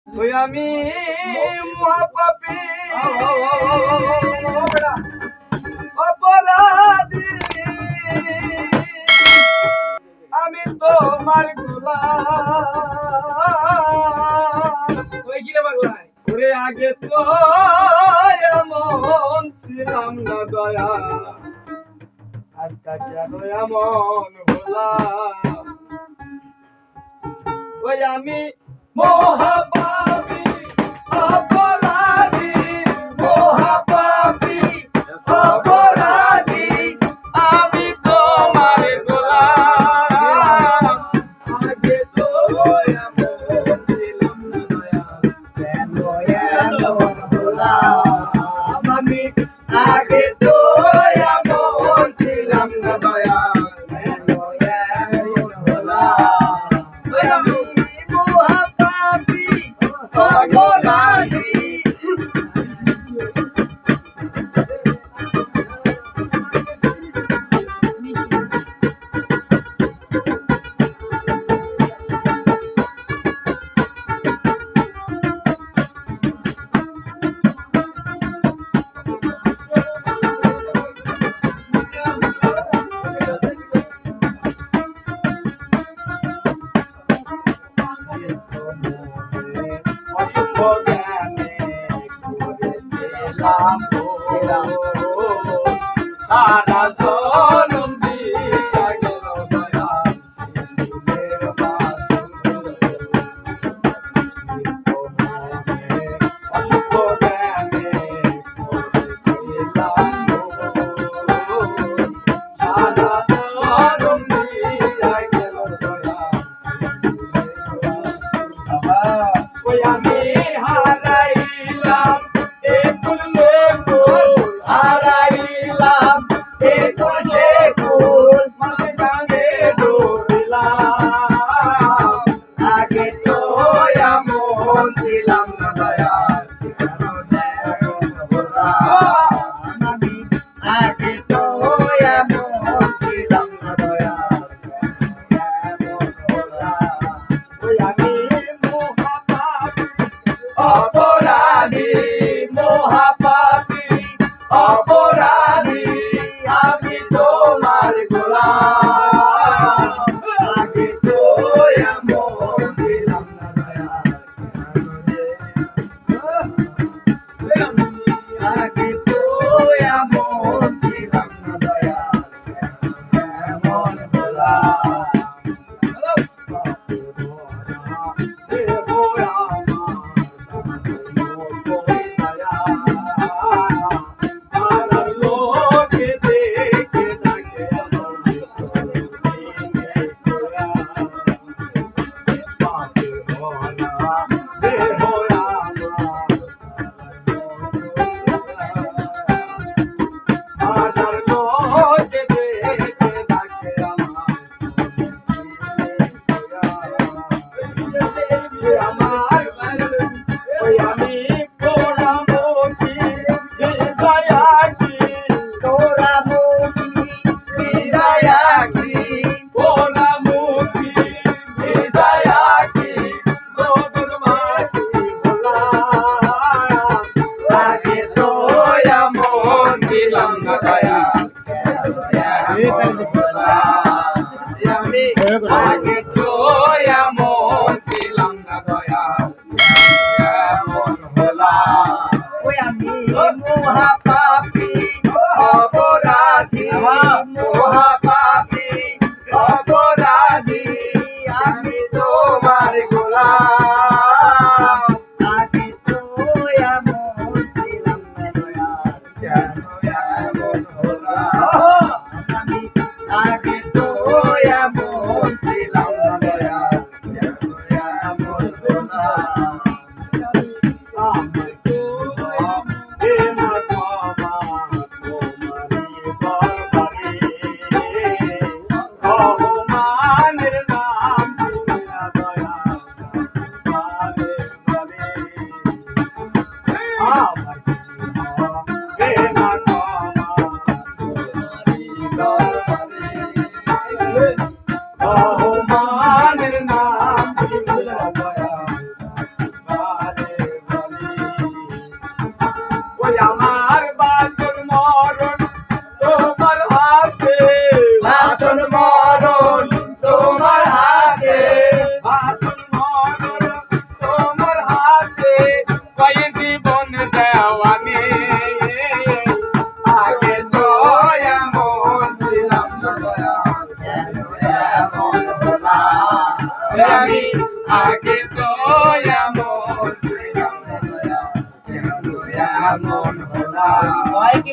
ওই আমি মহাপাপী অপরাধী, আমি তোমার গোলাম। ওই গিরে বাংলায় ওরে আগে তো এমন ছিলাম না দয়া, আজকাল কেন এমন হলাম। ওই আমি মহাপাপী অপরাধী, মহাপাপী অপরাধী, আমি তোমার গোলাম। আগে তো এমন ছিলাম না দয়া, কেন এমন হলাম। আমি আগে তো এমন ছিলাম না দয়া, কেন এমন হলাম। ওই আমি মহাপাপী অপরাধী। সারা জনম দিয়া গেল দয়া, সিঁদুরের অশুভ জ্ঞানে করেছিলাম ভুল। সারা জনম দিয়া গেল দয়া, ওই আমি হারাইলাম এ কুলে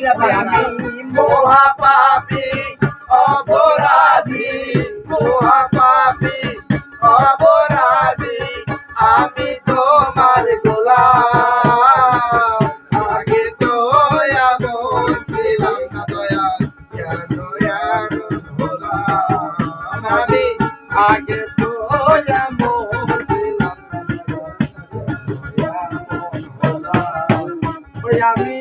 আমি মহাপাপী অপরাধী, মহাপাপী অপরাধী, আমি তোমার গোলাম। আগে তো এমন ছিলাম না দয়া, কেন এমন হলাম আমি? আগে তো এমন ছিলাম না দয়া, কেন এমন হলাম? ওই আমি